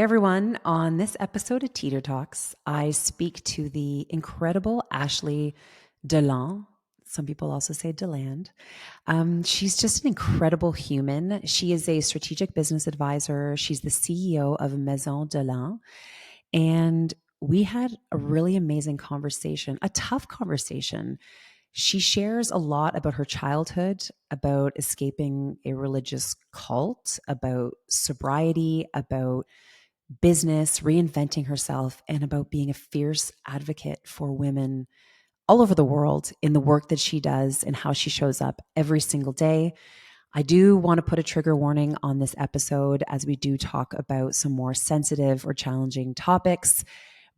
Hey everyone, on this episode of Teeter Talks, I speak to the incredible Ashley Deland. Some people also say Deland. She's just an incredible human. She is a strategic business advisor. She's the CEO of Maison Deland. And we had a really amazing conversation, a tough conversation. She shares a lot about her childhood, about escaping a religious cult, about sobriety, about business, reinventing herself, and about being a fierce advocate for women all over the world in the work that she does and how she shows up every single day. I do want to put a trigger warning on this episode as we do talk about some more sensitive or challenging topics.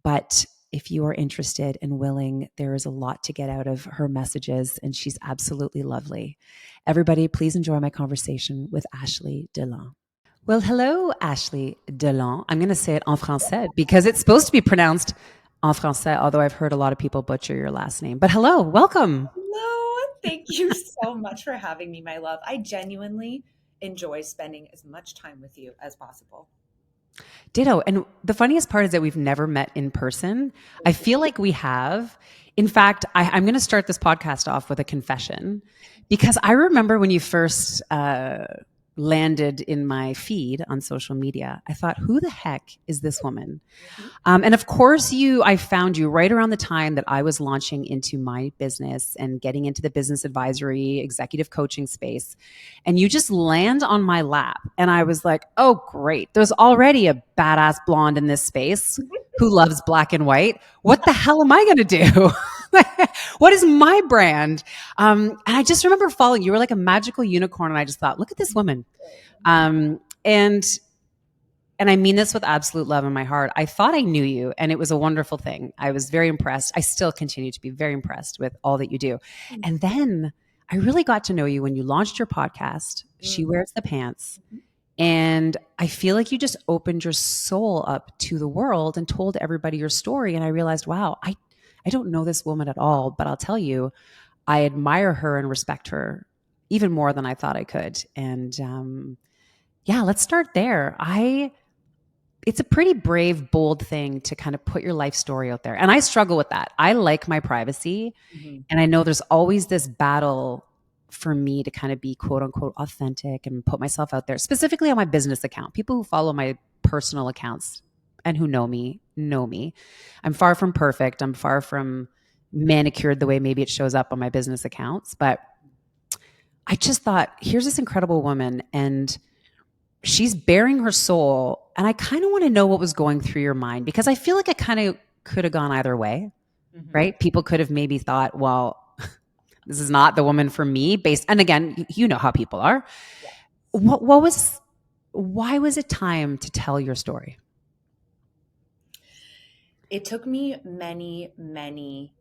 But if you are interested and willing, there is a lot to get out of her messages, and she's absolutely lovely. Everybody, please enjoy my conversation with Ashley Deland. Well, hello, Ashley Deland. I'm going to say it en français because it's supposed to be pronounced en français, although I've heard a lot of people butcher your last name. But hello, welcome. Hello. Thank you so much for having me, my love. I genuinely enjoy spending as much time with you as possible. Ditto. And the funniest part is that we've never met in person. I feel like we have. In fact, I'm going to start this podcast off with a confession because I remember when you first landed in my feed on social media, I thought, who the heck is this woman? And of course, I found you right around the time that I was launching into my business and getting into the business advisory, executive coaching space. And you just land on my lap. And I was like, oh, great. There's already a badass blonde in this space who loves black and white. What the hell am I going to do? What is my brand? And I just remember following you. Were like a magical unicorn. And I just thought, look at this woman. And I mean this with absolute love in my heart. I thought I knew you, and it was a wonderful thing. I was very impressed. I still continue to be very impressed with all that you do. And then I really got to know you when you launched your podcast, She Wears the Pants. And I feel like you just opened your soul up to the world and told everybody your story. And I realized, wow, I don't know this woman at all, but I'll tell you, I admire her and respect her even more than I thought I could. And yeah, let's start there. It's a pretty brave, bold thing to kind of put your life story out there. And I struggle with that. I like my privacy. And I know there's always this battle for me to kind of be quote unquote authentic and put myself out there, specifically on my business account. People who follow my personal accounts and who know me know me. I'm far from perfect. I'm far from manicured the way maybe it shows up on my business accounts. But I just thought, here's this incredible woman, and she's bearing her soul. And I kind of want to know what was going through your mind, because I feel like it kind of could have gone either way, right? People could have maybe thought, well, this is not the woman for me based. And again, you know how people are. Yeah. Why was it time to tell your story? It took me many, many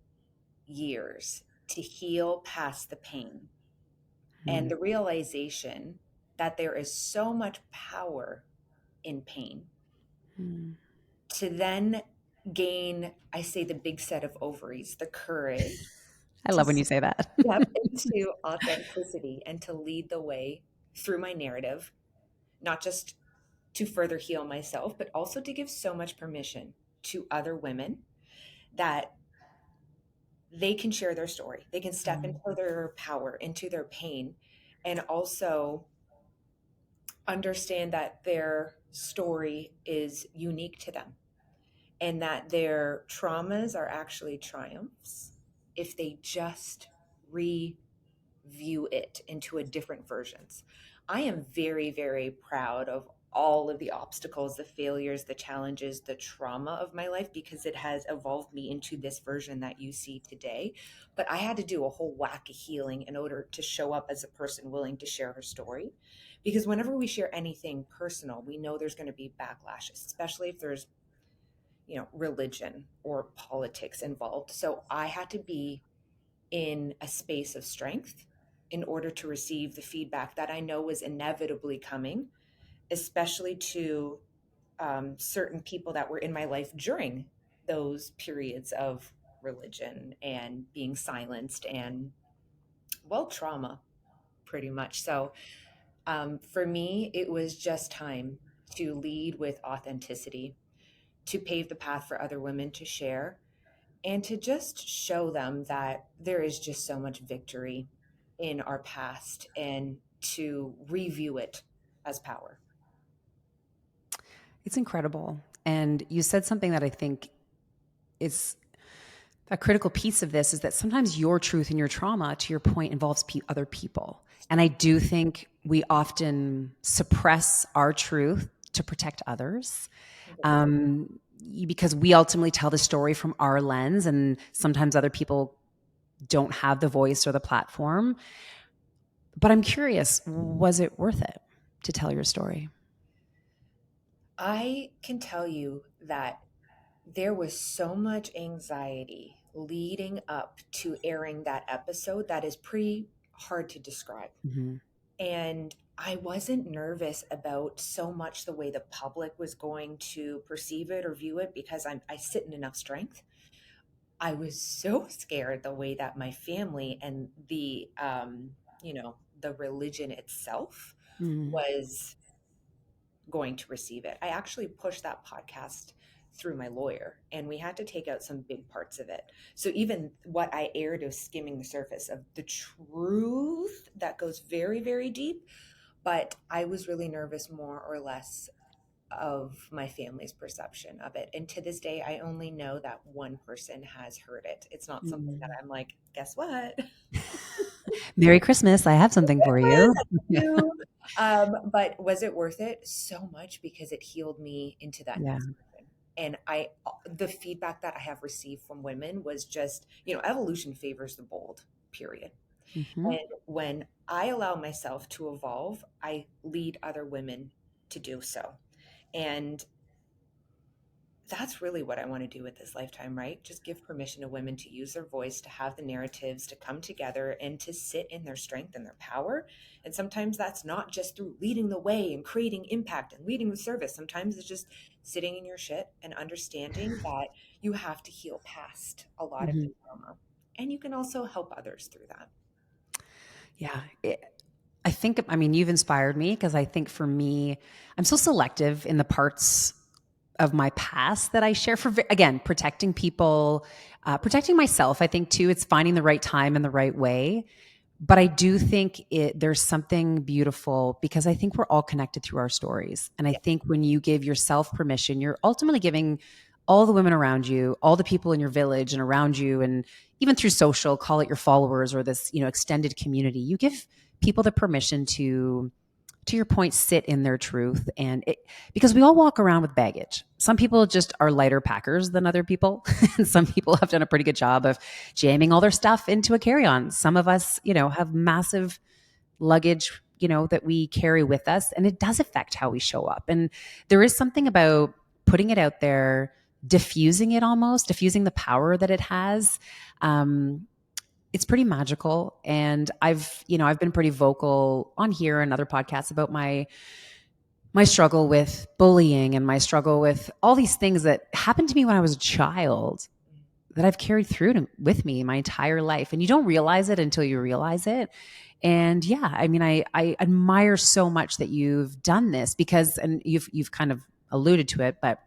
years to heal past the pain and the realization that there is so much power in pain to then gain, I say, the big set of ovaries, the courage I to love when you say that. step into authenticity and to lead the way through my narrative, not just to further heal myself, but also to give so much permission to other women that they can share their story. They can step into their power, into their pain, and also understand that their story is unique to them and that their traumas are actually triumphs if they just review it into a different versions. I am very, very proud of all of the obstacles, the failures, the challenges, the trauma of my life, because it has evolved me into this version that you see today. But I had to do a whole whack of healing in order to show up as a person willing to share her story. Because whenever we share anything personal, we know there's going to be backlash, especially if there's, religion or politics involved. So I had to be in a space of strength in order to receive the feedback that I know was inevitably coming, especially to certain people that were in my life during those periods of religion and being silenced and, well, trauma, pretty much. So for me, it was just time to lead with authenticity, to pave the path for other women to share, and to just show them that there is just so much victory in our past and to review it as power. It's incredible. And you said something that I think is a critical piece of this, is that sometimes your truth and your trauma, to your point, involves other people. And I do think we often suppress our truth to protect others, because we ultimately tell the story from our lens, and sometimes other people don't have the voice or the platform. But I'm curious, was it worth it to tell your story? I can tell you that there was so much anxiety leading up to airing that episode that is pretty hard to describe. Mm-hmm. And I wasn't nervous about so much the way the public was going to perceive it or view it because I sit in enough strength. I was so scared the way that my family and the religion itself Mm-hmm. was going to receive it. I actually pushed that podcast through my lawyer and we had to take out some big parts of it. So even what I aired was skimming the surface of the truth that goes very, very deep. But I was really nervous more or less of my family's perception of it. And to this day, I only know that one person has heard it. It's not something that I'm like, guess what? Merry Christmas. I have something for you. Yeah. You. But was it worth it? So much because it healed me into that Yeah. next person. And the feedback that I have received from women was just, evolution favors the bold, period. Mm-hmm. And when I allow myself to evolve, I lead other women to do so. And that's really what I want to do with this lifetime, right? Just give permission to women to use their voice, to have the narratives, to come together and to sit in their strength and their power. And sometimes that's not just through leading the way and creating impact and leading with service. Sometimes it's just sitting in your shit and understanding that you have to heal past a lot of Mm-hmm. the trauma. And you can also help others through that. Yeah. I mean, you've inspired me, because I think for me, I'm so selective in the parts of my past that I share for, again, protecting people, protecting myself. I think too, it's finding the right time and the right way. But I do think there's something beautiful, because I think we're all connected through our stories. And I Yeah. think when you give yourself permission, you're ultimately giving all the women around you, all the people in your village and around you, and even through social, call it your followers or this, extended community, you give people the permission to your point, sit in their truth. Because we all walk around with baggage. Some people just are lighter packers than other people. And some people have done a pretty good job of jamming all their stuff into a carry-on. Some of us, have massive luggage, that we carry with us, and it does affect how we show up. And there is something about putting it out there, diffusing the power that it has. It's pretty magical. And I've been pretty vocal on here and other podcasts about my struggle with bullying and my struggle with all these things that happened to me when I was a child that I've carried through with me my entire life. And you don't realize it until you realize it. And yeah, I mean, I admire so much that you've done this, because, and you've kind of alluded to it, but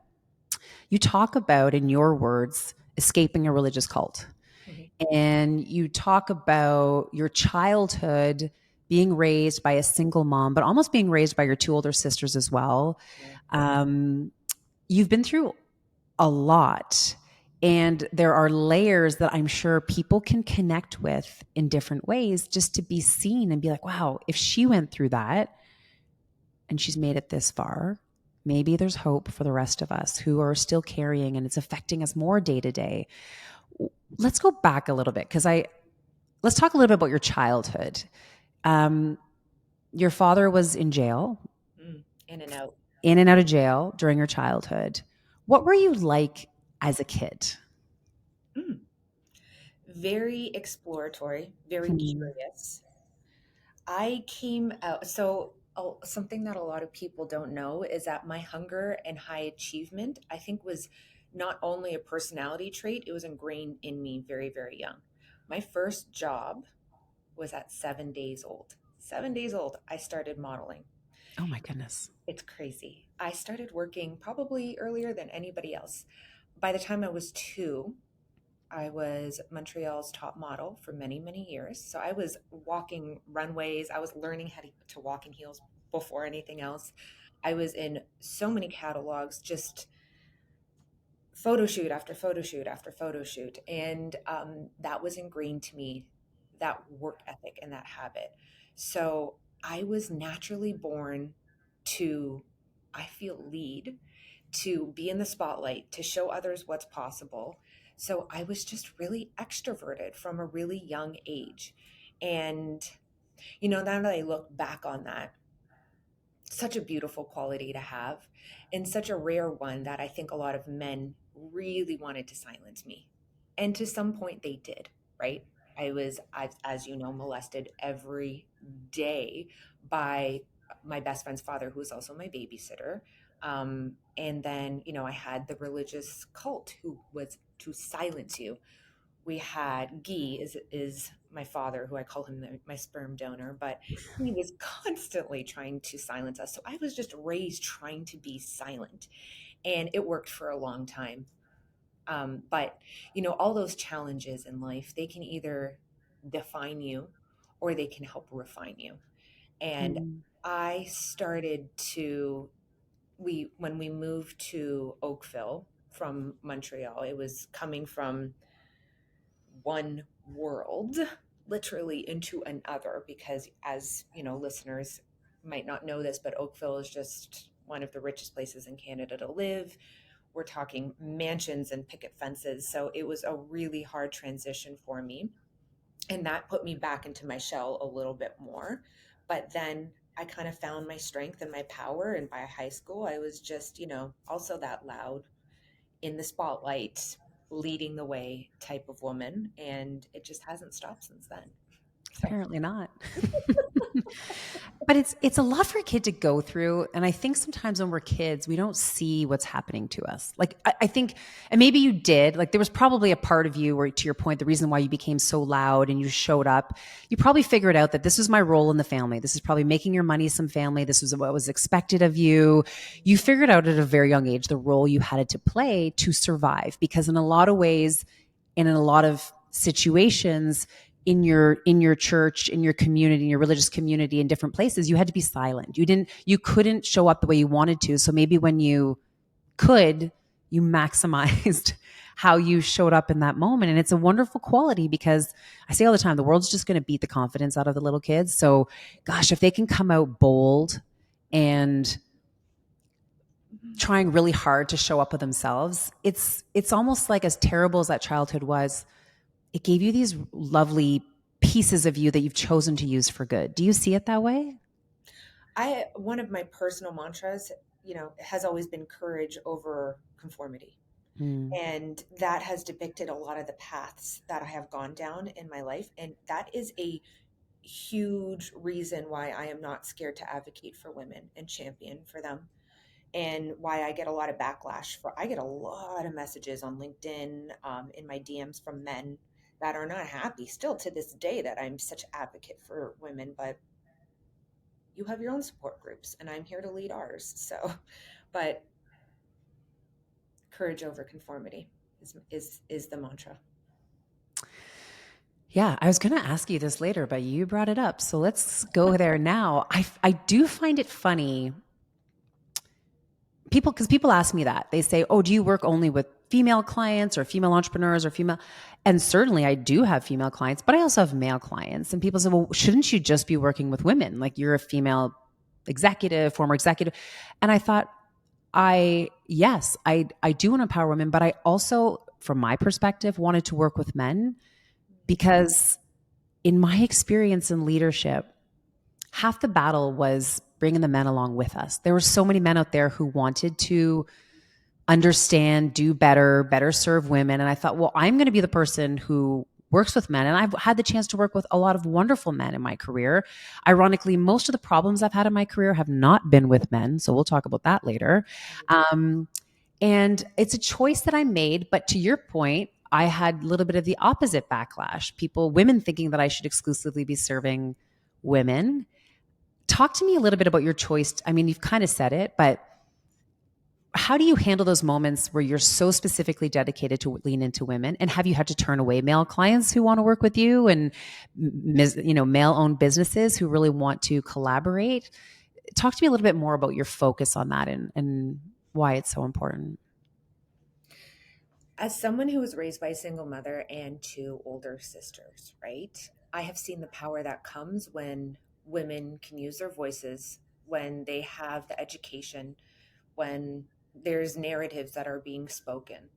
you talk about, in your words, escaping a religious cult. Mhm. And you talk about your childhood being raised by a single mom, but almost being raised by your two older sisters as well. Yeah. You've been through a lot. And there are layers that I'm sure people can connect with in different ways, just to be seen and be like, wow, if she went through that and she's made it this far, maybe there's hope for the rest of us who are still carrying, and it's affecting us more day to day. Let's go back a little bit, because let's talk a little bit about your childhood. Um, your father was in jail, In and out. in and out of jail during your childhood. What were you like as a kid? Mm. Very exploratory, very Hmm. curious. I came out, so something that a lot of people don't know is that my hunger and high achievement, I think, was not only a personality trait, it was ingrained in me very, very young. My first job was at 7 days old. 7 days old, I started modeling. Oh my goodness. It's crazy. I started working probably earlier than anybody else. By the time I was 2, I was Montreal's top model for many, many years. So I was walking runways. I was learning how to walk in heels before anything else. I was in so many catalogs, just photo shoot after photo shoot after photo shoot. And that was ingrained to me, that work ethic and that habit. So I was naturally born to, I feel, lead, to be in the spotlight, to show others what's possible. So I was just really extroverted from a really young age. And, now that I look back on that, such a beautiful quality to have, and such a rare one that I think a lot of men really wanted to silence me. And to some point they did, right? As you know, molested every day by my best friend's father, who was also my babysitter. And then, I had the religious cult who was to silence you. We had Guy is my father, who I call him my sperm donor, but he was constantly trying to silence us. So I was just raised trying to be silent, and it worked for a long time. But all those challenges in life, they can either define you or they can help refine you. And Mm. I started to we when we moved to Oakville from Montreal, it was coming from one world literally into another, because, as listeners might not know this, but Oakville is just one of the richest places in Canada to live. We're talking mansions and picket fences, so it was a really hard transition for me, and that put me back into my shell a little bit more. But then I kind of found my strength and my power, and by high school I was just, also that loud, in the spotlight, leading the way type of woman, and it just hasn't stopped since then. So Apparently not. But it's a lot for a kid to go through. And I think sometimes when we're kids, we don't see what's happening to us. Like I think, and maybe you did, like there was probably a part of you where, to your point, the reason why you became so loud and you showed up, you probably figured out that this is my role in the family. This is probably making your money some family. This was what was expected of you. You figured out at a very young age the role you had to play to survive, because in a lot of ways and in a lot of situations, in your church, in your community, in your religious community, in different places, you had to be silent. You couldn't show up the way you wanted to. So maybe when you could, you maximized how you showed up in that moment. And it's a wonderful quality, because I say all the time, the world's just going to beat the confidence out of the little kids. So gosh, if they can come out bold and trying really hard to show up with themselves, it's almost like, as terrible as that childhood was, it gave you these lovely pieces of you that you've chosen to use for good. Do you see it that way? one of my personal mantras, has always been courage over conformity. Mm. And that has depicted a lot of the paths that I have gone down in my life. And that is a huge reason why I am not scared to advocate for women and champion for them, and why I get a lot of backlash. I get a lot of messages on LinkedIn, in my DMs, from men that are not happy still to this day that I'm such an advocate for women. But you have your own support groups, and I'm here to lead ours. So, but courage over conformity is the mantra. Yeah, I was going to ask you this later, but you brought it up. So let's go there now. I do find it funny, because people ask me that. They say, "Oh, do you work only with female clients or female entrepreneurs or female?" And certainly I do have female clients, but I also have male clients. And people say, "Well, shouldn't you just be working with women? Like, you're a female executive, former executive." And I thought, yes, I do want to empower women, but I also, from my perspective, wanted to work with men, because in my experience in leadership, half the battle was bringing the men along with us. There were so many men out there who wanted to understand, do better serve women. And I thought, well, I'm going to be the person who works with men. And I've had the chance to work with a lot of wonderful men in my career. Ironically, most of the problems I've had in my career have not been with men. So we'll talk about that later. And it's a choice that I made. But to your point, I had a little bit of the opposite backlash. Women thinking that I should exclusively be serving women, talk to me a little bit about your choice. I mean, you've kind of said it, but how do you handle those moments where you're so specifically dedicated to lean into women? And have you had to turn away male clients who want to work with you, and male-owned businesses who really want to collaborate? Talk to me a little bit more about your focus on that, and why it's so important. As someone who was raised by a single mother and two older sisters, right? I have seen the power that comes when women can use their voices, when they have the education, when there's narratives that are being spoken.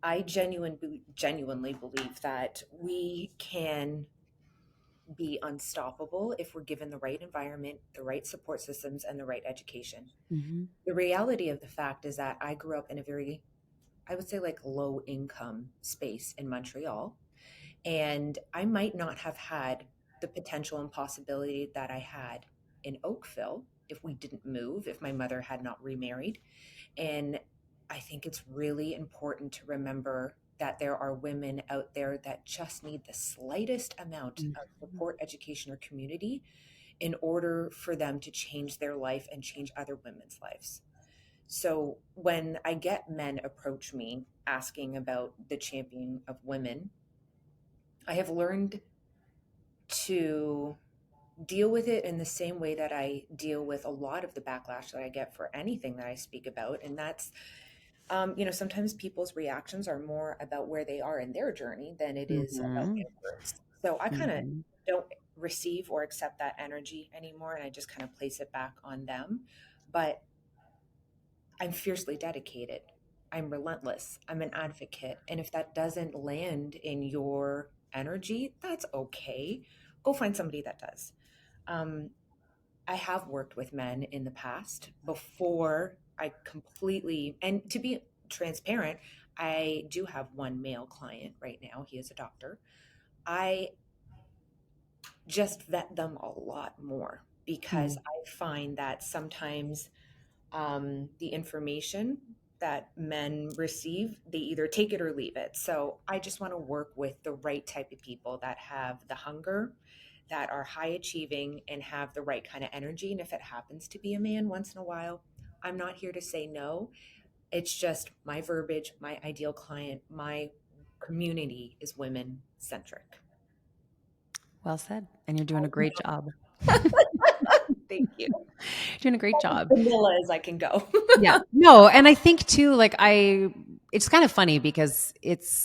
I genuinely believe that we can be unstoppable if we're given the right environment, the right support systems, and the right education. Mm-hmm. The reality of the fact is that I grew up in a very, I would say, like low income space in Montreal. And I might not have had the potential and possibility that I had in Oakville if we didn't move, if my mother had not remarried. And I think it's really important to remember that there are women out there that just need the slightest amount of Mm-hmm. support, education, or community in order for them to change their life and change other women's lives. So when I get men approach me asking about the champion of women, I have learned to deal with it in the same way that I deal with a lot of the backlash that I get for anything that I speak about. And that's, sometimes people's reactions are more about where they are in their journey than it is about Mm-hmm. my words. So I kind of Mm-hmm. don't receive or accept that energy anymore. And I just kind of place it back on them. But I'm fiercely dedicated. I'm relentless. I'm an advocate. And if that doesn't land in your energy, that's okay. Go find somebody that does. Um, I have worked with men in the past before I completely, and to be transparent, I do have one male client right now. He is a doctor. I just vet them a lot more because I find that sometimes the information that men receive, they either take it or leave it. So I just want to work with the right type of people that have the hunger, that are high achieving, and have the right kind of energy. And if it happens to be a man once in a while, I'm not here to say no. It's just my verbiage, my ideal client, my community is women centric. Well said. And you're doing a great job. Thank you. Doing a great job. Vanilla as I can go. Yeah. No, and I think too, like it's kind of funny because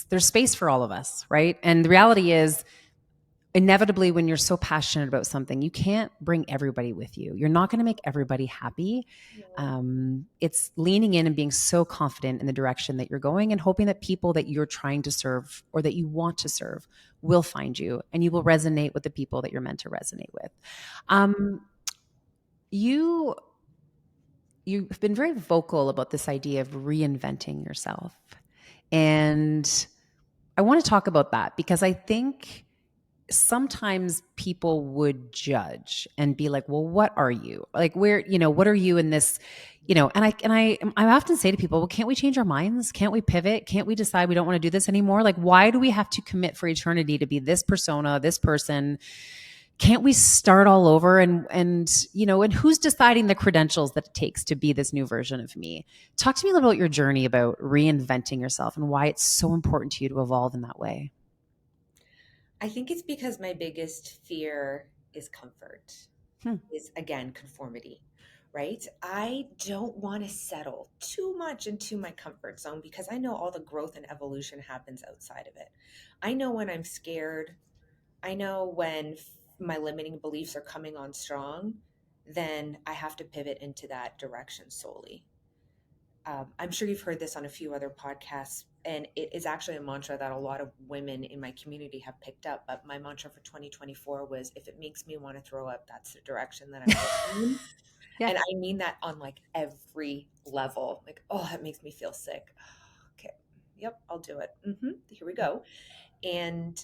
there's space for all of us, right? And the reality is, inevitably, when you're so passionate about something, you can't bring everybody with you. You're not going to make everybody happy. It's leaning in and being so confident in the direction that you're going, and hoping that people that you're trying to serve or that you want to serve will find you, and you will resonate with the people that you're meant to resonate with. Um, you you've been very vocal about this idea of reinventing yourself, and I want to talk about that because I think sometimes people would judge and be like, well, what are you like, what are you in this, and I often say to people, well, can't we change our minds? Can't we pivot? Can't we decide we don't want to do this anymore? Like, why do we have to commit for eternity to be this persona, this person? Can't we start all over? And who's deciding the credentials that it takes to be this new version of me? Talk to me a little about your journey about reinventing yourself and why it's so important to you to evolve in that way. I think it's because my biggest fear is comfort, Hmm. is again conformity, right? I don't want to settle too much into my comfort zone because I know all the growth and evolution happens outside of it. I know when I'm scared, I know when my limiting beliefs are coming on strong, then I have to pivot into that direction solely. I'm sure you've heard this on a few other podcasts, and it is actually a mantra that a lot of women in my community have picked up. But my mantra for 2024 was, if it makes me want to throw up, that's the direction that I'm going in. Yeah. And I mean that on like every level. Like, oh, that makes me feel sick. Okay. Yep, I'll do it. Here we go. And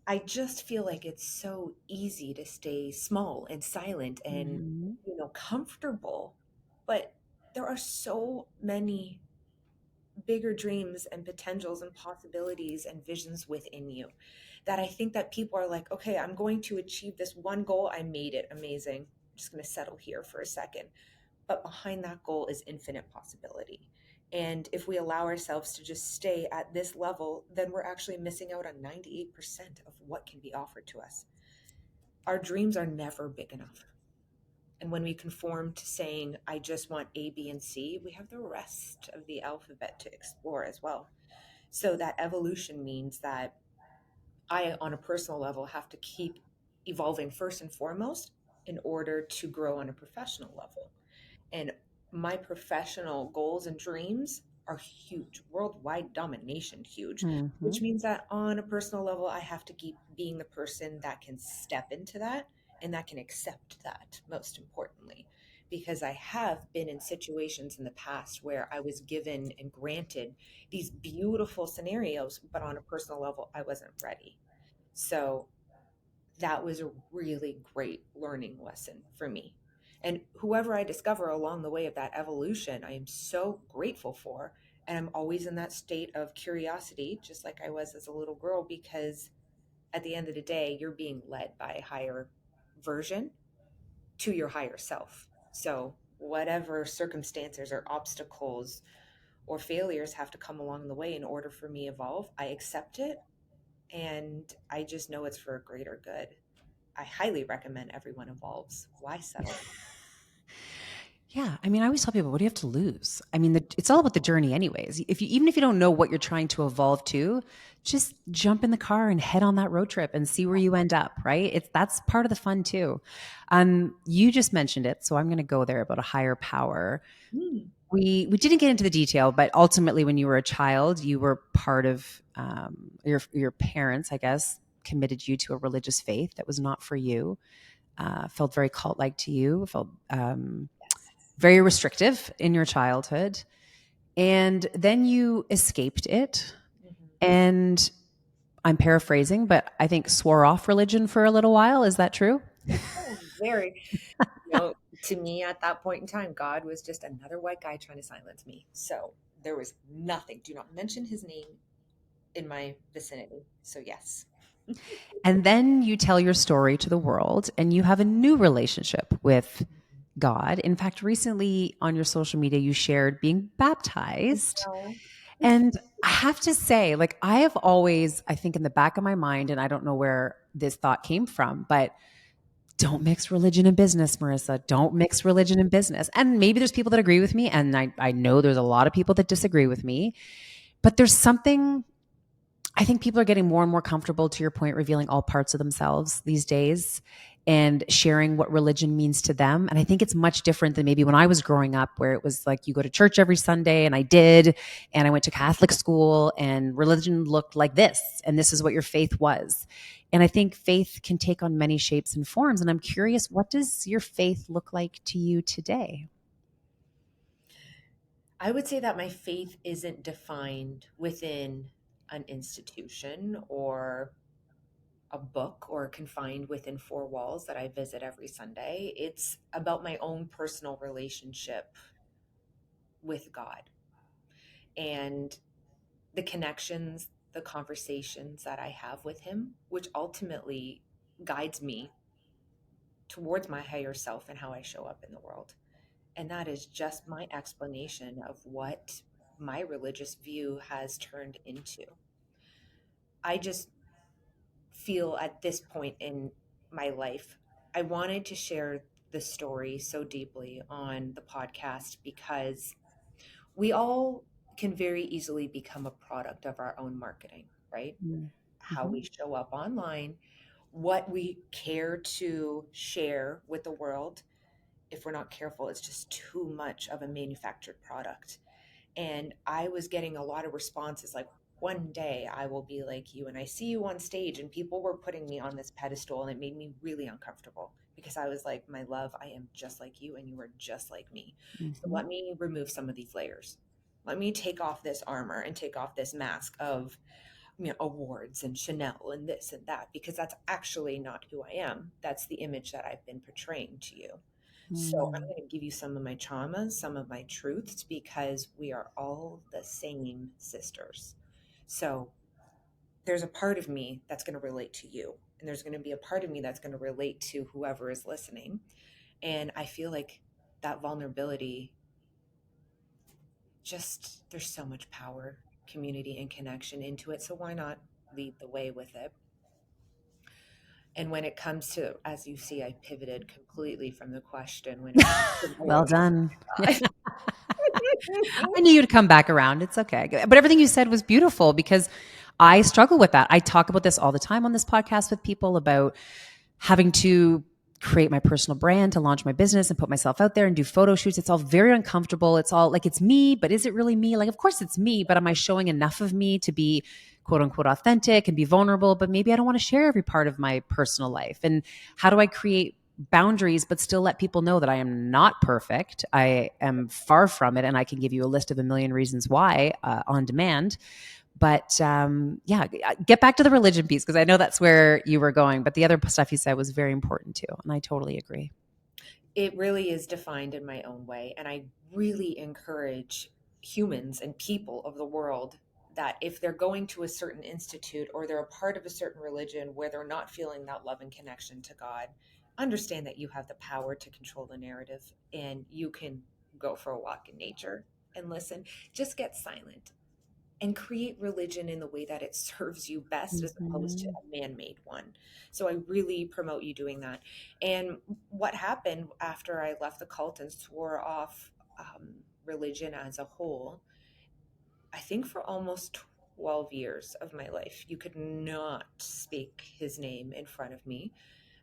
I just feel like it's so easy to stay small and silent and, Mhm. comfortable. But there are so many bigger dreams and potentials and possibilities and visions within you that I think that people are like, okay, I'm going to achieve this one goal. I made it amazing. just going to settle here for a second. But behind that goal is infinite possibility. And if we allow ourselves to just stay at this level, then we're actually missing out on 98% of what can be offered to us. Our dreams are never big enough. And when we conform to saying, I just want A, B, and C, we have the rest of the alphabet to explore as well. So that evolution means that I, on a personal level, have to keep evolving first and foremost in order to grow on a professional level. And my professional goals and dreams are huge, worldwide domination huge, Hmm. which means that on a personal level, I have to keep being the person that can step into that and that can accept that, most importantly. Because I have been in situations in the past where I was given and granted these beautiful scenarios, but on a personal level, I wasn't ready. So that was a really great learning lesson for me. And whoever I discover along the way of that evolution, I am so grateful for. And I'm always in that state of curiosity, just like I was as a little girl, because at the end of the day, you're being led by a higher version to your higher self. So, whatever circumstances or obstacles or failures have to come along the way in order for me to evolve, I accept it, and I just know it's for a greater good. I highly recommend everyone evolves. Why settle? Yeah, I mean, I always tell people, what do you have to lose? I mean, it's all about the journey, anyways. If you, even if you don't know what you're trying to evolve to, just jump in the car and head on that road trip and see where you end up. Right? It's that's part of the fun too. You just mentioned it, so I'm going to go there about a higher power. Mm, We didn't get into the detail, but ultimately, when you were a child, you were part of your parents, I guess, committed you to a religious faith that was not for you. Felt very cult like to you. Felt yes. very restrictive in your childhood. And then you escaped it. Mhm. And I'm paraphrasing, but I think swore off religion for a little while. Is that true? Oh, very. You know, to me at that point in time, God was just another white guy trying to silence me. So there was nothing. Do not mention his name in my vicinity. So yes. And then you tell your story to the world and you have a new relationship with God. In fact, recently on your social media, you shared being baptized. No. And I have to say, like, I have always, I think in the back of my mind, and I don't know where this thought came from, but don't mix religion and business, Marissa. Don't mix religion and business. And maybe there's people that agree with me. And I know there's a lot of people that disagree with me. But there's something, I think people are getting more and more comfortable, to your point, revealing all parts of themselves these days and sharing what religion means to them. And I think it's much different than maybe when I was growing up, where it was like you go to church every Sunday, and I did. And I went to Catholic school, and religion looked like this, and this is what your faith was. And I think faith can take on many shapes and forms. And I'm curious, what does your faith look like to you today? I would say that my faith isn't defined within an institution or a book or confined within four walls that I visit every Sunday. It's about my own personal relationship with God and the connections, the conversations that I have with Him, which ultimately guides me towards my higher self and how I show up in the world. And that is just my explanation of what my religious view has turned into. I just feel at this point in my life, I wanted to share the story so deeply on the podcast because we all can very easily become a product of our own marketing, right? How Mm-hmm. we show up online, what we care to share with the world. If we're not careful, it's just too much of a manufactured product. And I was getting a lot of responses like, one day I will be like you and I see you on stage, and people were putting me on this pedestal, and it made me really uncomfortable because I was like, my love, I am just like you and you are just like me. So Mm-hmm. let me remove some of these layers. Let me take off this armor and take off this mask of, you know, awards and Chanel and this and that, because that's actually not who I am. That's the image that I've been portraying to you. So I'm Mm-hmm. going to give you some of my traumas, some of my truths, because we are all the same sisters. So there's a part of me that's going to relate to you, and there's going to be a part of me that's going to relate to whoever is listening. And I feel like that vulnerability, just there's so much power, community, and connection into it. So why not lead the way with it? And when it comes to, as you see, I pivoted completely from the question when it comes to my Well done. relationship. I knew you'd come back around. It's okay. But everything you said was beautiful because I struggle with that. I talk about this all the time on this podcast with people about having to create my personal brand to launch my business and put myself out there and do photo shoots. It's all very uncomfortable. It's all like, it's me, but is it really me? Like, of course it's me, but am I showing enough of me to be quote unquote authentic and be vulnerable? But maybe I don't want to share every part of my personal life. And how do I create boundaries, but still let people know that I am not perfect? I am far from it. And I can give you a list of a million reasons why on demand. But yeah, get back to the religion piece because I know that's where you were going. But the other stuff you said was very important too. And I totally agree. It really is defined in my own way. And I really encourage humans and people of the world that if they're going to a certain institute or they're a part of a certain religion where they're not feeling that love and connection to God, understand that you have the power to control the narrative and you can go for a walk in nature and listen. Just get silent and create religion in the way that it serves you best as opposed to a man-made one. So I really promote you doing that. And what happened after I left the cult and swore off religion as a whole, I think for almost 12 years of my life, you could not speak his name in front of me.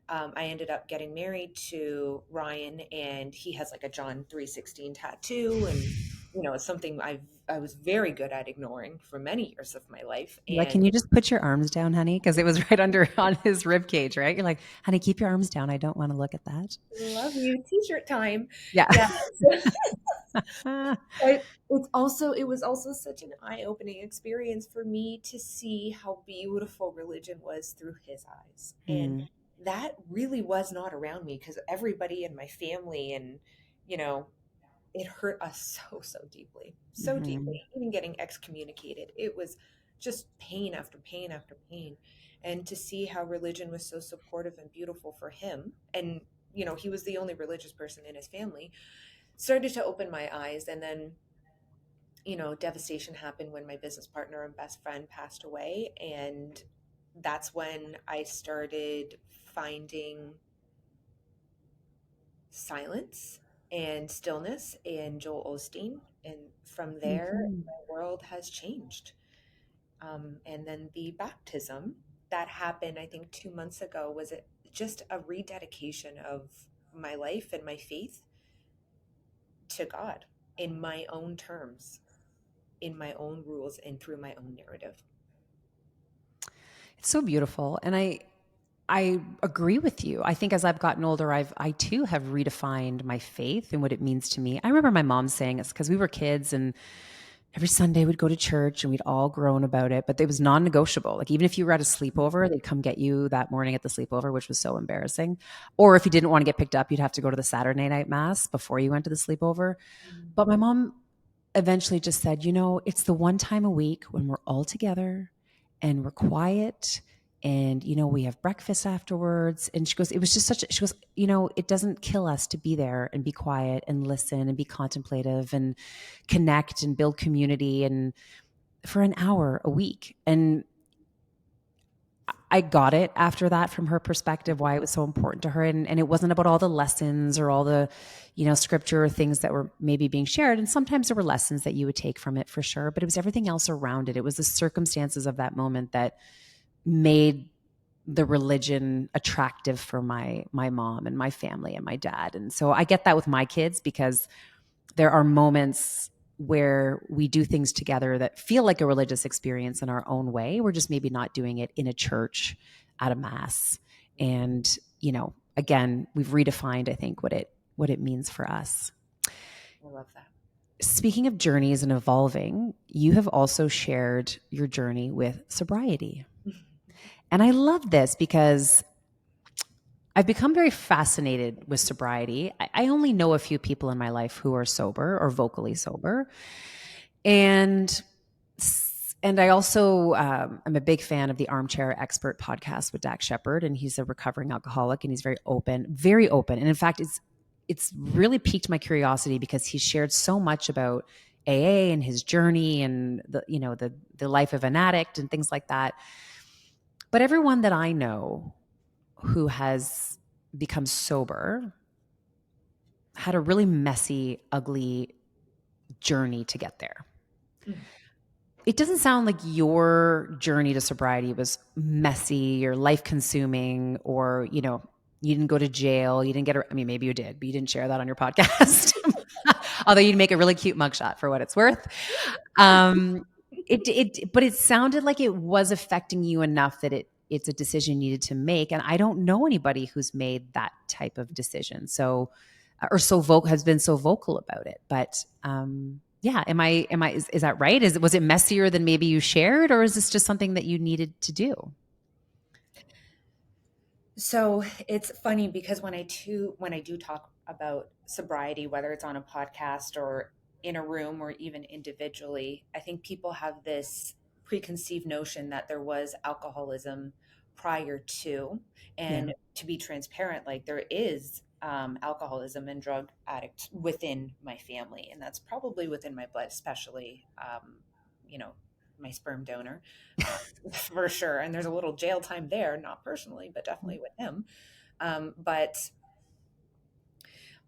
I ended up getting married to Ryan, and he has like a John 3:16 tattoo, and it's something I was very good at ignoring for many years of my life. Like, And can you just put your arms down, honey? Because it was right under on his rib cage, right? You're like, honey, keep your arms down. I don't want to look at that. love you, t-shirt time. Yeah. Yeah. It was also such an eye-opening experience for me to see how beautiful religion was through his eyes. And Mm, that really was not around me because everybody in my family and you know it hurt us so mhm. deeply, even getting excommunicated. It was just pain after pain after pain. And to see how religion was so supportive and beautiful for him, and he was the only religious person in his family, started to open my eyes. And then devastation happened when my business partner and best friend passed away, and that's when I started finding silence and stillness in Joel Osteen. And from there, Mhm. my world has changed. And then the baptism that happened, I think 2 months ago, was it just a rededication of my life and my faith to God in my own terms, in my own rules, and through my own narrative. It's so beautiful. And I agree with you. I think as I've gotten older, I too have redefined my faith and what it means to me. I remember my mom saying it's because we were kids and every Sunday we'd go to church and we'd all groan about it, but it was non-negotiable. Like even if you were at a sleepover, they'd come get you that morning at the sleepover, which was so embarrassing. Or if you didn't want to get picked up, you'd have to go to the Saturday night mass before you went to the sleepover. But my mom eventually just said, it's the one time a week when we're all together and we're quiet and, we have breakfast afterwards. And she goes, it was just she goes, it doesn't kill us to be there and be quiet and listen and be contemplative and connect and build community and for an hour a week. And I got it after that from her perspective, why it was so important to her. And it wasn't about all the lessons or all the, scripture or things that were maybe being shared. And sometimes there were lessons that you would take from it for sure, but it was everything else around it. It was the circumstances of that moment that made the religion attractive for my mom and my family and my dad. And so I get that with my kids because there are moments where we do things together that feel like a religious experience in our own way. We're just maybe not doing it in a church at a mass. And, again, we've redefined, I think, what it means for us. I love that. Speaking of journeys and evolving, you have also shared your journey with sobriety. And I love this because I've become very fascinated with sobriety. I only know a few people in my life who are sober or vocally sober. And I also am a big fan of the Armchair Expert podcast with Dax Shepard, and he's a recovering alcoholic, and he's very open. And in fact, it's really piqued my curiosity because he shared so much about AA and his journey and the life of an addict and things like that. But everyone that I know who has become sober had a really messy, ugly journey to get there. Mm. It doesn't sound like your journey to sobriety was messy or life consuming, or, you didn't go to jail. You didn't I mean, maybe you did, but you didn't share that on your podcast. Although you'd make a really cute mugshot for what it's worth. Um, but it sounded like it was affecting you enough that it's a decision you needed to make. And I don't know anybody who's made that type of decision. So, or has been so vocal about it. But, yeah, is that right? Was it messier than maybe you shared, or is this just something that you needed to do? So it's funny because when I do talk about sobriety, whether it's on a podcast or in a room or even individually, I think people have this preconceived notion that there was alcoholism prior to. Yeah. And to be transparent, like there is alcoholism and drug addict within my family, and that's probably within my blood, especially you know my sperm donor. For sure. And there's a little jail time there, not personally, but definitely with him. But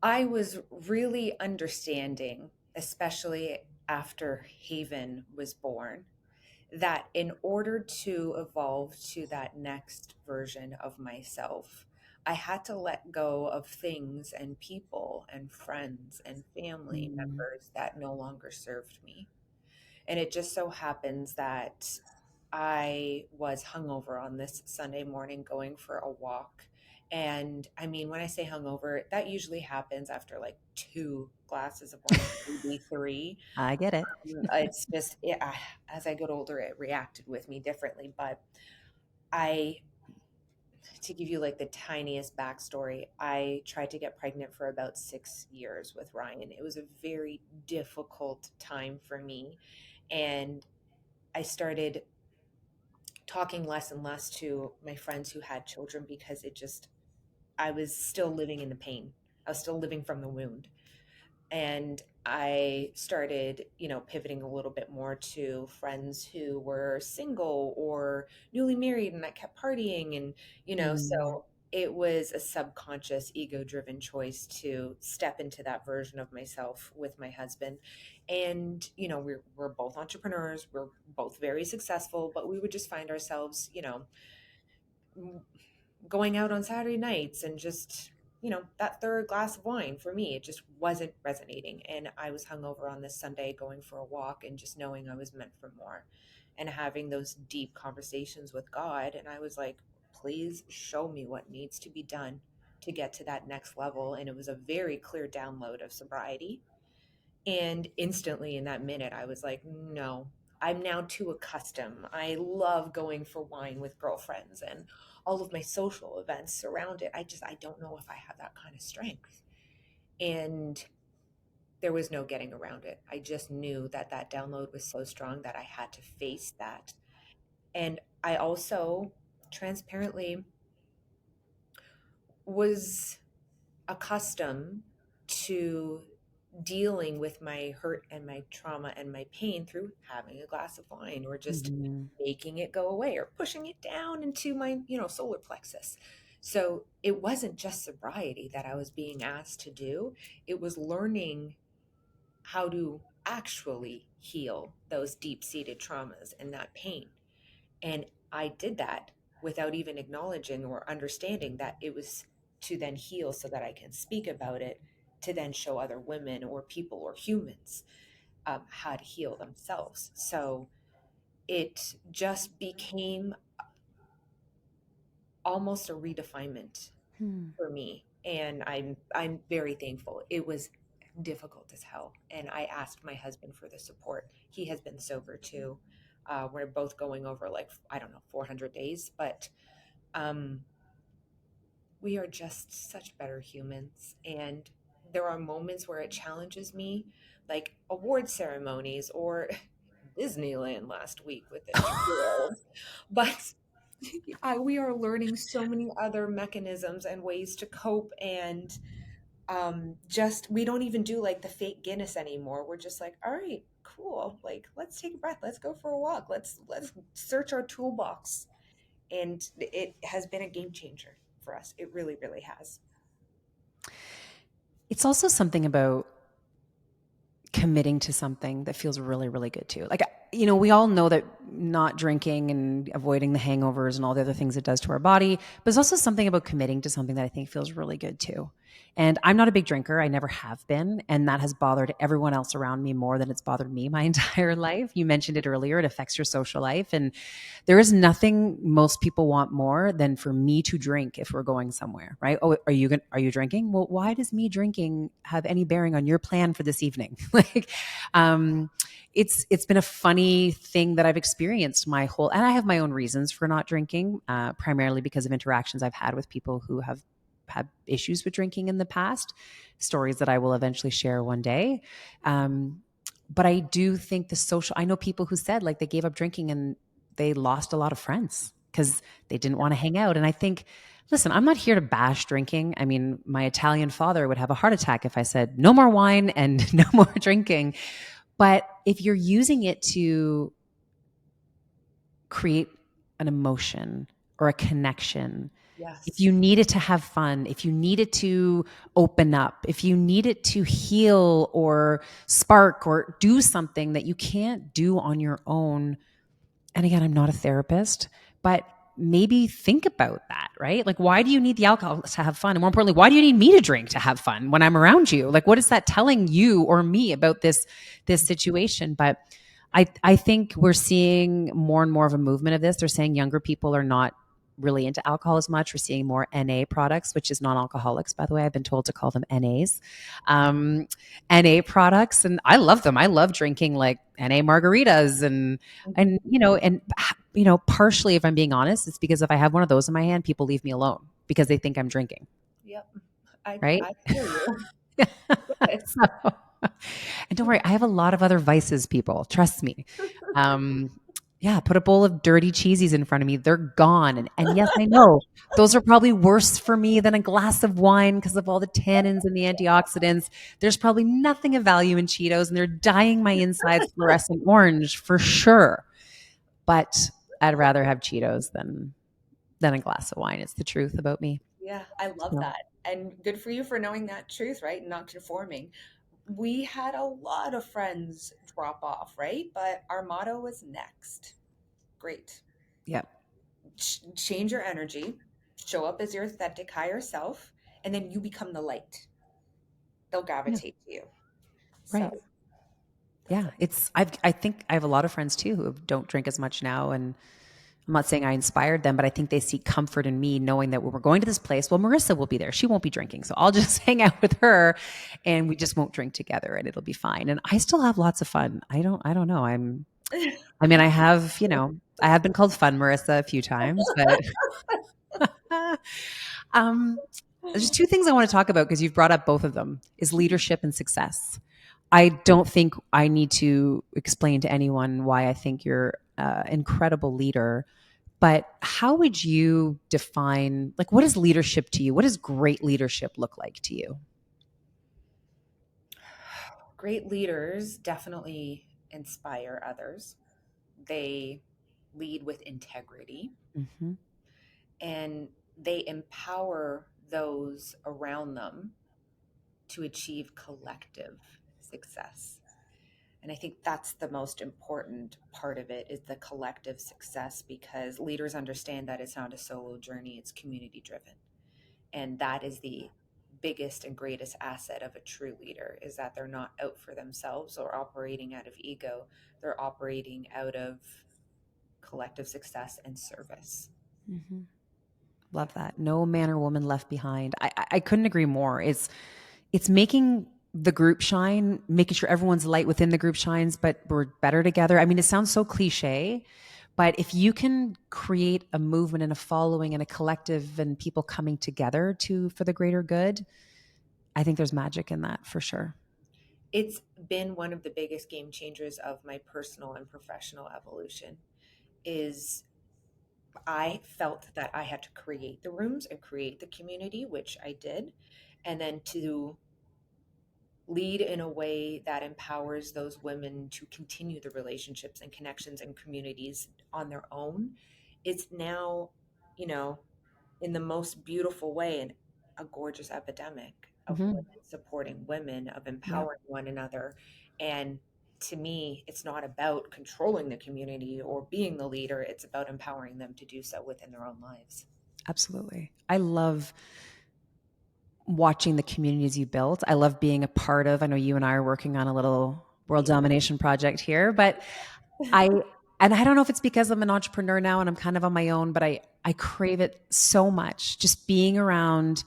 I was really understanding, especially after Haven was born, that in order to evolve to that next version of myself, I had to let go of things and people and friends and family Mm. members that no longer served me. And it just so happens that I was hungover on this Sunday morning going for a walk. And I mean, when I say hungover, that usually happens after like 2 glasses of wine, maybe three. I get it. It's just, as I got older, it reacted with me differently. But I, to give you like the tiniest backstory, I tried to get pregnant for about 6 years with Ryan. It was a very difficult time for me. And I started talking less and less to my friends who had children because I was still living in the pain. I was still living from the wound. And I started, pivoting a little bit more to friends who were single or newly married, and I kept partying. And, Mm. so it was a subconscious, ego driven choice to step into that version of myself with my husband. And, we're both entrepreneurs, we're both very successful, but we would just find ourselves, going out on Saturday nights and just, that third glass of wine for me, it just wasn't resonating. And I was hungover on this Sunday going for a walk and just knowing I was meant for more and having those deep conversations with God. And I was like, please show me what needs to be done to get to that next level. And it was a very clear download of sobriety. And instantly in that minute, I was like, no, I'm now too accustomed. I love going for wine with girlfriends and all of my social events around it. I don't know if I have that kind of strength. And there was no getting around it. I just knew that that download was so strong that I had to face that. And I also transparently was accustomed to dealing with my hurt and my trauma and my pain through having a glass of wine or just Mhm. making it go away or pushing it down into my, solar plexus. So it wasn't just sobriety that I was being asked to do. It was learning how to actually heal those deep-seated traumas and that pain. And I did that without even acknowledging or understanding that it was to then heal so that I can speak about it, to then show other women or people or humans how to heal themselves. So it just became almost a redefinement Hmm. for me. And I'm very thankful. It was difficult as hell. And I asked my husband for the support. He has been sober too. We're both going over like, I don't know, 400 days, but um, we are just such better humans. And there are moments where it challenges me, like award ceremonies or Disneyland last week with the 2-year-old. But we are learning so many other mechanisms and ways to cope. And Just we don't even do like the fake Guinness anymore. We're just like, all right, cool. Like, let's take a breath. Let's go for a walk. Let's search our toolbox. And it has been a game changer for us. It really, really has. It's also something about committing to something that feels really, really good too. Like, you know, we all know that not drinking and avoiding the hangovers and all the other things it does to our body, but there's also something about committing to something that I think feels really good too. And I'm not a big drinker. I never have been. And that has bothered everyone else around me more than it's bothered me my entire life. You mentioned it earlier. It affects your social life. And there is nothing most people want more than for me to drink if we're going somewhere, right? Oh, are you drinking? Well, why does me drinking have any bearing on your plan for this evening? Like, um, it's been a funny thing that I've experienced my whole, and I have my own reasons for not drinking, primarily because of interactions I've had with people who have had issues with drinking in the past, stories that I will eventually share one day. But I do think the social, I know people who said like they gave up drinking and they lost a lot of friends because they didn't want to hang out. And I think, listen, I'm not here to bash drinking. I mean, my Italian father would have a heart attack if I said no more wine and no more drinking. But if you're using it to create an emotion or a connection, if Yes. you need it to have fun, if you need it to open up, if you need it to heal or spark or do something that you can't do on your own. And again, I'm not a therapist, but maybe think about that, right? Like, why do you need the alcohol to have fun? And more importantly, why do you need me to drink to have fun when I'm around you? Like, what is that telling you or me about this situation? But I think we're seeing more and more of a movement of this. They're saying younger people are not really into alcohol as much. We're seeing more NA products, which is non-alcoholics, by the way. I've been told to call them NAs. Um, NA products, and I love them. I love drinking like NA margaritas and partially, if I'm being honest, it's because if I have one of those in my hand, people leave me alone because they think I'm drinking, Yep. I right? I hear you. Yes. So, and don't worry, I have a lot of other vices, people. Trust me. Um, yeah, put a bowl of dirty cheesies in front of me. They're gone. And yes, I know those are probably worse for me than a glass of wine because of all the tannins and the antioxidants. There's probably nothing of value in Cheetos, and they're dyeing my insides fluorescent orange for sure. But I'd rather have Cheetos than a glass of wine. It's the truth about me. Yeah, I love So, that. And good for you for knowing that truth, right? And not conforming. We had a lot of friends drop off, right? But our motto was next. Great. yeah. Change your energy, show up as your authentic higher self, and then you become the light. They'll Yeah. gravitate to you. Right. So that's Yeah. it. I think I have a lot of friends too who don't drink as much now. And I'm not saying I inspired them, but I think they seek comfort in me knowing that when we're going to this place, well, Marissa will be there. She won't be drinking. So I'll just hang out with her and we just won't drink together and it'll be fine. And I still have lots of fun. I don't know. I mean, I have been called fun Marissa a few times, but um, there's two things I want to talk about because you've brought up both of them is leadership and success. I don't think I need to explain to anyone why I think you're an incredible leader. But how would you define, like, what is leadership to you? What does great leadership look like to you? Great leaders definitely inspire others. They lead with integrity Hmm. and they empower those around them to achieve collective success. And I think that's the most important part of it is the collective success because leaders understand that it's not a solo journey, it's community driven. And that is the biggest and greatest asset of a true leader is that they're not out for themselves or operating out of ego. They're operating out of collective success and service. Hmm. Love that. No man or woman left behind. I couldn't agree more. It's making the group shine, making sure everyone's light within the group shines, but we're better together. I mean, it sounds so cliche, but if you can create a movement and a following and a collective and people coming together for the greater good, I think there's magic in that for sure. It's been one of the biggest game changers of my personal and professional evolution is I felt that I had to create the rooms and create the community, which I did. and then to lead in a way that empowers those women to continue the relationships and connections and communities on their own. It's now, you know, in the most beautiful way, and a gorgeous epidemic of Mm-hmm. women supporting women, of Yeah, empowering one another. And to me, it's not about controlling the community or being the leader, it's about empowering them to do so within their own lives. absolutely. I love watching the communities you built. I love being a part of. I know you and I are working on a little world Yeah. domination project here, but I and I don't know if it's because I'm an entrepreneur now and I'm kind of on my own, but I crave it so much. Just being around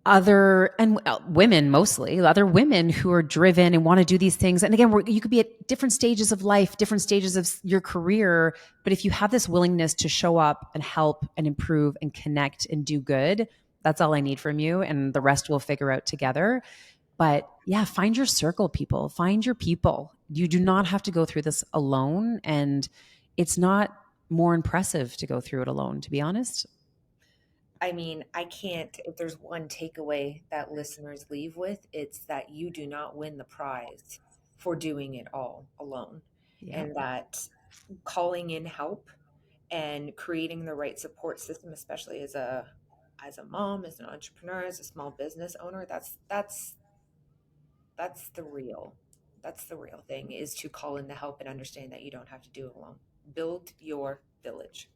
other and women, mostly other women who are driven and want to do these things. And again, you could be at different stages of life, different stages of your career, but if you have this willingness to show up and help and improve and connect and do good, that's all I need from you, and the rest we'll figure out together. But yeah, find your circle, people. Find your people. You do not have to go through this alone, and it's not more impressive to go through it alone, to be honest. I mean, I can't, if there's one takeaway that listeners leave with, it's that you do not win the prize for doing it all alone. Yeah. And that calling in help and creating the right support system, especially as a mom, as an entrepreneur, as a small business owner, that's the real that's the real thing, is to call in the help and understand that you don't have to do it alone. Build your village,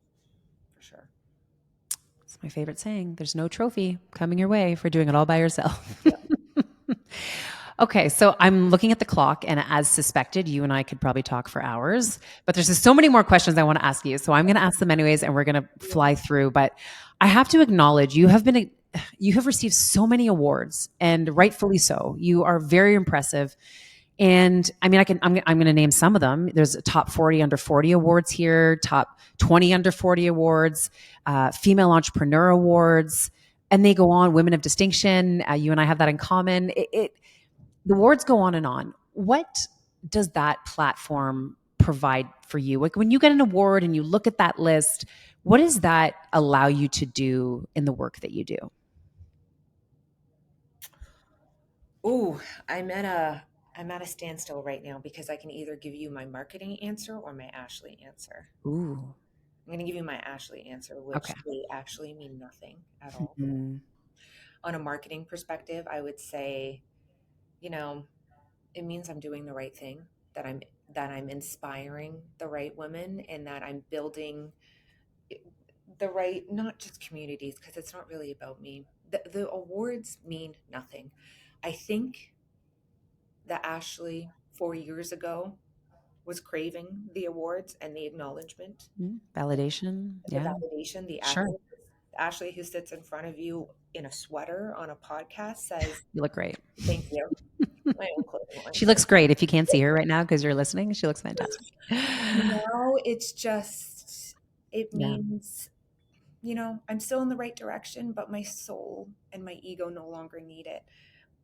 for sure. It's my favorite saying. There's no trophy coming your way for doing it all by yourself. Yep. Okay, so I'm looking at the clock, and as suspected, you and I could probably talk for hours, but there's just so many more questions I want to ask you. So I'm going to ask them anyways, and we're going to fly through. But I have to acknowledge you have received so many awards, and rightfully so. You are very impressive. And I mean, I'm going to name some of them. There's a top 40 under 40 awards here, top 20 under 40 awards, female entrepreneur awards, and they go on. Women of distinction. You and I have that in common. The awards go on and on. What does that platform provide for you? Like when you get an award and you look at that list, what does that allow you to do in the work that you do? Ooh, I'm at a standstill right now because I can either give you my marketing answer or my Ashley answer. Ooh, I'm going to give you my Ashley answer, which okay. they actually mean nothing at all. Mm-hmm. On a marketing perspective, I would say, you know, it means I'm doing the right thing, that I'm inspiring the right women, and that I'm building the right, not just communities, because it's not really about me. The awards mean nothing. I think that Ashley 4 years ago was craving the awards and the acknowledgement, Validation. the Yeah, validation, the sure. accolades. Ashley, who sits in front of you in a sweater on a podcast, says, You look great. "Thank you." My own clothing line. She looks great. If you can't see her right now because you're listening, she looks fantastic. Now it's just, it Yeah. means, I'm still in the right direction, but my soul and my ego no longer need it.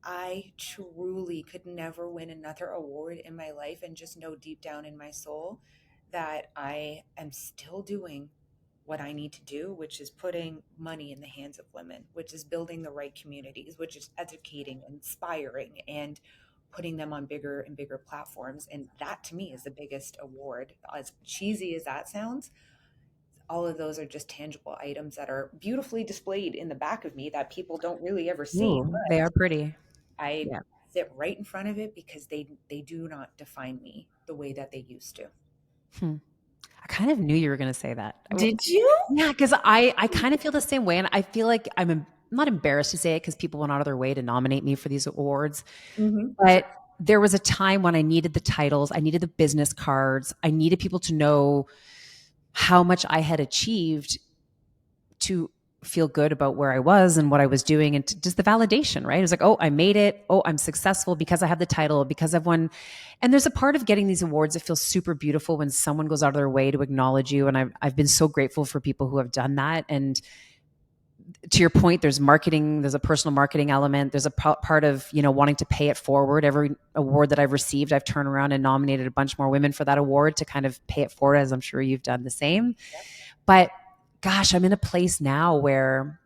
I truly could never win another award in my life and just know deep down in my soul that I am still doing what I need to do, which is putting money in the hands of women, which is building the right communities, which is educating, inspiring, and putting them on bigger and bigger platforms. And that to me is the biggest award. As cheesy as that sounds, all of those are just tangible items that are beautifully displayed in the back of me that people don't really ever see. Ooh, they But are pretty. I Yeah. sit right in front of it because they do not define me the way that they used to. Hmm. I kind of knew you were going to say that. Did you? Yeah, because I kind of feel the same way, and I feel like I'm not embarrassed to say it because people went out of their way to nominate me for these awards. Mm-hmm. But there was a time when I needed the titles, I needed the business cards, I needed people to know how much I had achieved to feel good about where I was and what I was doing, and just the validation, right? It was like, oh, I made it. Oh, I'm successful because I have the title, because I've won. And there's a part of getting these awards that feels super beautiful when someone goes out of their way to acknowledge you. And I've been so grateful for people who have done that. And to your point, there's marketing, there's a personal marketing element. There's a part of, wanting to pay it forward. Every award that I've received, I've turned around and nominated a bunch more women for that award to kind of pay it forward, as I'm sure you've done the same. But gosh, I'm in a place now where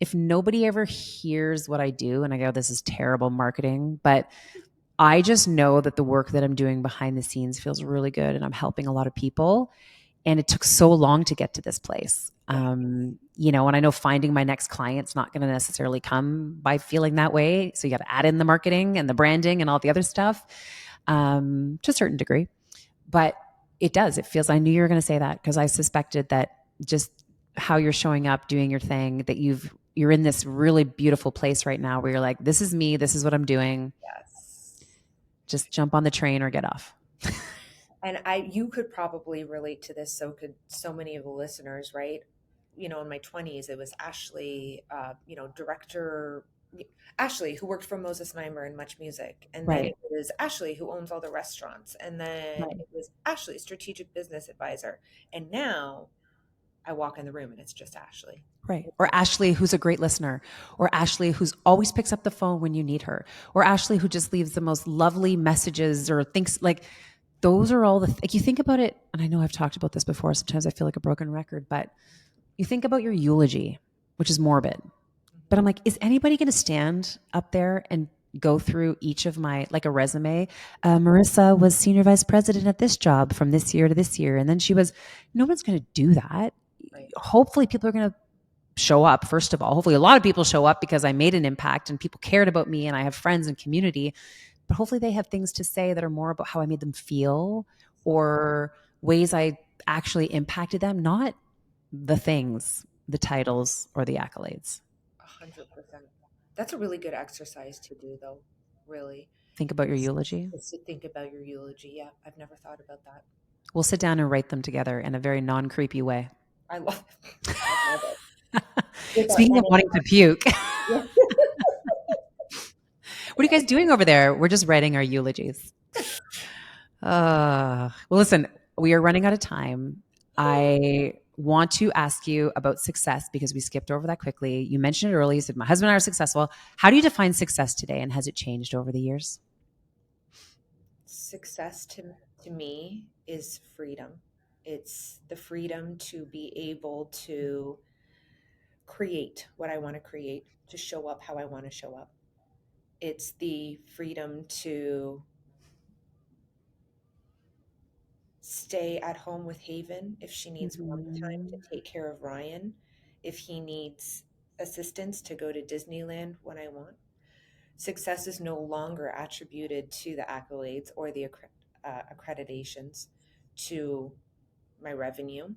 if nobody ever hears what I do, and I go, this is terrible marketing, but I just know that the work that I'm doing behind the scenes feels really good and I'm helping a lot of people. And it took so long to get to this place. Yeah. And I know finding my next client's not going to necessarily come by feeling that way. So you got to add in the marketing and the branding and all the other stuff to a certain degree. But it does. It feels, I knew you were going to say that because I suspected that just how you're showing up, doing your thing, that you're in this really beautiful place right now where you're like, this is me, this is what I'm doing. Yes. Just jump on the train or get off. And you could probably relate to this. So could so many of the listeners, right? In my 20s, it was Ashley, director Ashley, who worked for Moses Neimer and Much Music. And then Right. it was Ashley, who owns all the restaurants. And then Right. it was Ashley, strategic business advisor. And now I walk in the room and it's just Ashley. Right. Or Ashley, who's a great listener, or Ashley, who's always picks up the phone when you need her, or Ashley, who just leaves the most lovely messages or thinks like those are all like you think about it. And I know I've talked about this before. Sometimes I feel like a broken record, but you think about your eulogy, which is morbid. But I'm like, is anybody going to stand up there and go through each of my, like a resume? Marissa was senior vice president at this job from this year to this year. And then no one's going to do that. Right. Hopefully people are going to show up, first of all. Hopefully a lot of people show up because I made an impact and people cared about me and I have friends and community. But hopefully they have things to say that are more about how I made them feel or ways I actually impacted them, not the things, the titles, or the accolades. 100%. That's a really good exercise to do, though, really. Think about your eulogy. Is to think about your eulogy. Yeah, I've never thought about that. We'll sit down and write them together in a very non-creepy way. I love it. I love it. With our Speaking of wanting to puke, enemy. what are you guys doing over there? We're just writing our eulogies. Well, listen, we are running out of time. I want to ask you about success because we skipped over that quickly. You mentioned it earlier. You said, my husband and I are successful. How do you define success today? And has it changed over the years? Success to me is freedom. It's the freedom to be able to create what I want to create, to show up how I want to show up. It's the freedom to stay at home with Haven if she needs more time, to take care of Ryan if he needs assistance, to go to Disneyland when I want. Success is no longer attributed to the accolades or the accreditations, to my revenue.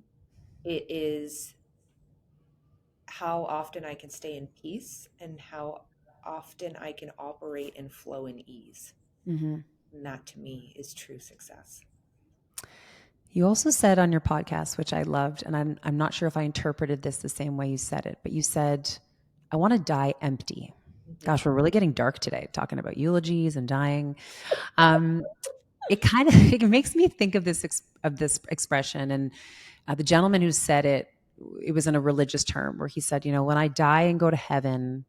It is how often I can stay in peace and how often I can operate and flow in ease. Mm-hmm. And that to me is true success. You also said on your podcast, which I loved, and I'm not sure if I interpreted this the same way you said it, but you said, I want to die empty. Mm-hmm. Gosh, we're really getting dark today, talking about eulogies and dying. It kind of it makes me think of this expression, and the gentleman who said it, it was in a religious term where he said, when I die and go to heaven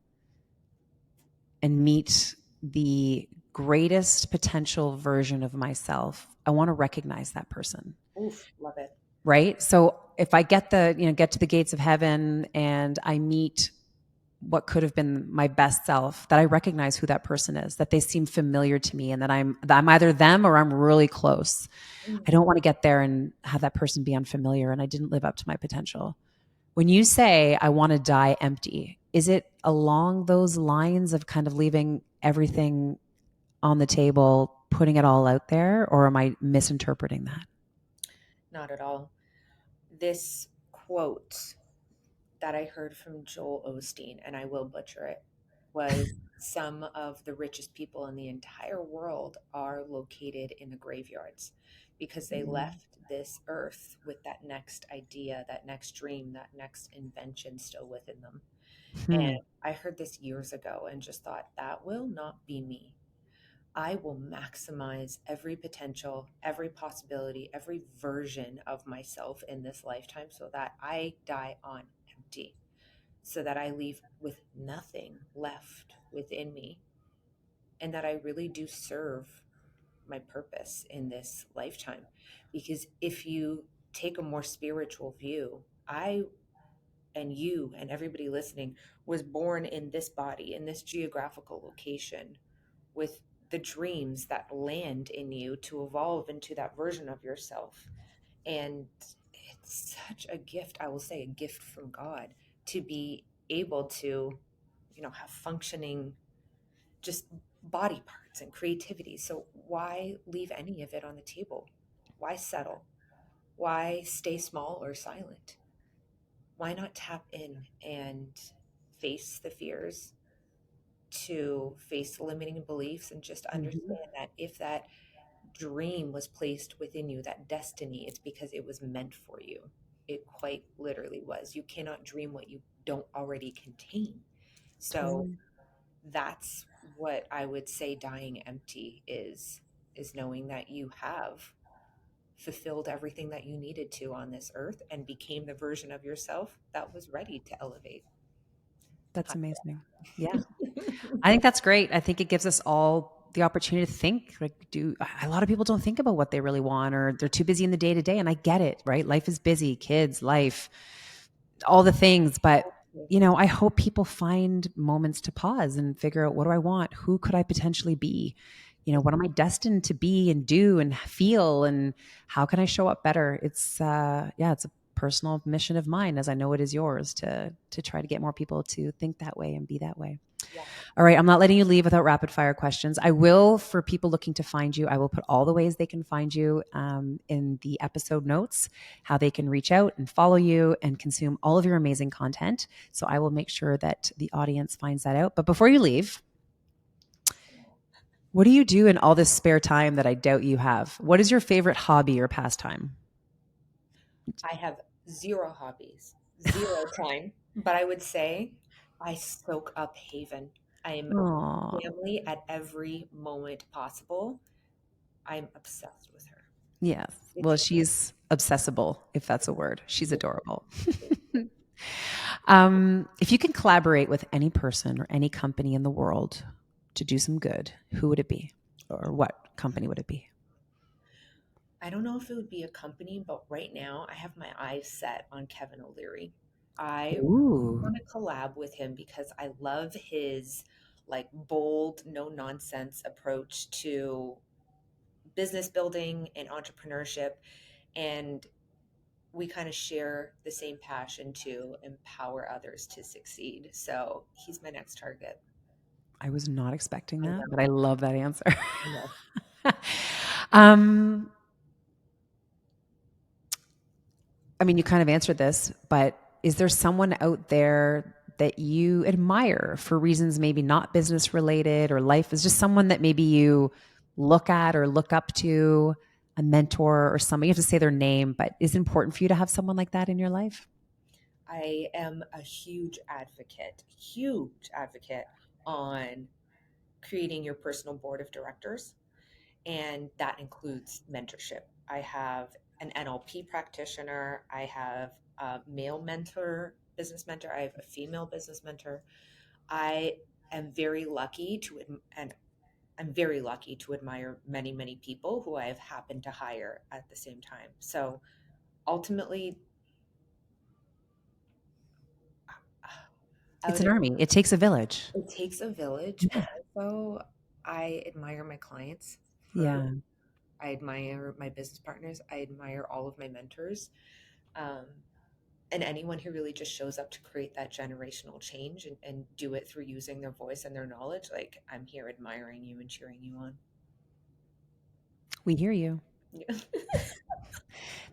and meet the greatest potential version of myself, I want to recognize that person. Oof, love it. Right? So if I get to the gates of heaven and I meet what could have been my best self, that I recognize who that person is, that they seem familiar to me and that I'm either them or I'm really close. I don't want to get there and have that person be unfamiliar and I didn't live up to my potential. When you say I want to die empty, is it along those lines of kind of leaving everything on the table, putting it all out there, or am I misinterpreting that? Not at all. This quote that I heard from Joel Osteen, and I will butcher it, was some of the richest people in the entire world are located in the graveyards because they left this earth with that next idea, that next dream, that next invention still within them. And I heard this years ago and just thought, that will not be me. I will maximize every potential, every possibility, every version of myself in this lifetime so that I die on empty, so that I leave with nothing left within me, and that I really do serve my purpose in this lifetime. Because if you take a more spiritual view, I and you and everybody listening was born in this body, in this geographical location, with the dreams that land in you to evolve into that version of yourself. And it's such a gift, I will say, a gift from God to be able to, have functioning just body parts and creativity. So why leave any of it on the table? Why settle? Why stay small or silent? Why not tap in and face the fears, to face the limiting beliefs, and just Mhm. understand that if that dream was placed within you, that destiny, it's because it was meant for you. It quite literally was. You cannot dream what you don't already contain. So Totally. that's what I would say dying empty is knowing that you have fulfilled everything that you needed to on this earth and became the version of yourself that was ready to elevate. That's amazing. Yeah. I think that's great. I think it gives us all the opportunity to think, like, do a lot of people don't think about what they really want, or they're too busy in the day to day. And I get it, right? Life is busy, kids, life, all the things. But, I hope people find moments to pause and figure out, what do I want? Who could I potentially be? What am I destined to be and do and feel? And how can I show up better? It's a personal mission of mine, as I know it is yours, to try to get more people to think that way and be that way. Yeah. All right, I'm not letting you leave without rapid fire questions. I will, for people looking to find you, I will put all the ways they can find you in the episode notes, how they can reach out and follow you and consume all of your amazing content. So I will make sure that the audience finds that out. But before you leave, what do you do in all this spare time that I doubt you have? What is your favorite hobby or pastime? I have zero hobbies, zero time, but I would say I soak up Haven. I'm Oh, family at every moment possible. I'm obsessed with her. yes. It's Well, she's obsessible, if that's a word. She's yeah. adorable. If you can collaborate with any person or any company in the world to do some good, who would it be? Or what company would it be? I don't know if it would be a company, but right now I have my eyes set on Kevin O'Leary. I Ooh, want to collab with him because I love his like bold, no nonsense approach to business building and entrepreneurship. And we kind of share the same passion to empower others to succeed. So he's my next target. I was not expecting I that, know. but I love that answer. I know. um, I mean, you kind of answered this, but is there someone out there that you admire for reasons maybe not business related or life? Is just someone that maybe you look at or look up to, a mentor or somebody? You have to say their name, but is it important for you to have someone like that in your life? I am a huge advocate on creating your personal board of directors, and that includes mentorship. I have an NLP practitioner, I have a male mentor, business mentor, I have a female business mentor. I am very lucky to, and I'm very lucky to admire many, many people who I have happened to hire at the same time. So ultimately, I It's would, an army. It takes a village. it takes a village, but Yeah. also I admire my clients for, Yeah. I admire my business partners. I admire all of my mentors. Um, and anyone who really just shows up to create that generational change and do it through using their voice and their knowledge. Like, I'm here admiring you and cheering you on. We hear you. Yeah.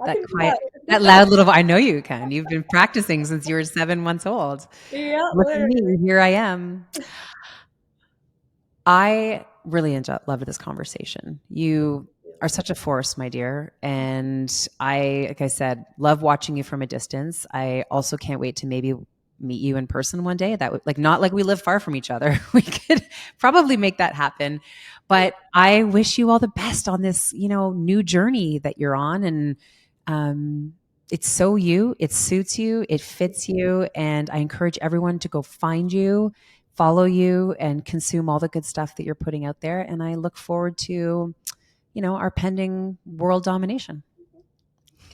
I That can do quiet, that that. loud little, I know you can. You've been practicing since you were 7 months old. Yeah, Look at me. literally. Here I am. I really loved this conversation. You are such a force, my dear. And like I said, love watching you from a distance. I also can't wait to maybe meet you in person one day. That would, like, not like we live far from each other. We could probably make that happen. But I wish you all the best on this, new journey that you're on. And um, it's so you, it suits you, it fits you. And I encourage everyone to go find you, follow you, and consume all the good stuff that you're putting out there. And I look forward to, our pending world domination.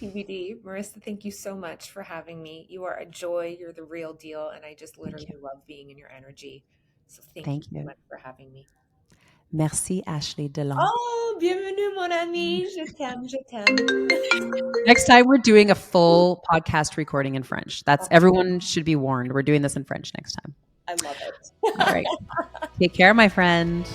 TBD. Marissa, thank you so much for having me. You are a joy. You're the real deal. And I just Thank literally you. love being in your energy. So thank you Thank so you. much for having me. Merci, Ashley Deland. Oh, bienvenue, mon ami. Je t'aime, je t'aime. Next time we're doing a full podcast recording in French. That's everyone should be warned. We're doing this in French next time. I love it. All right. Take care, my friend.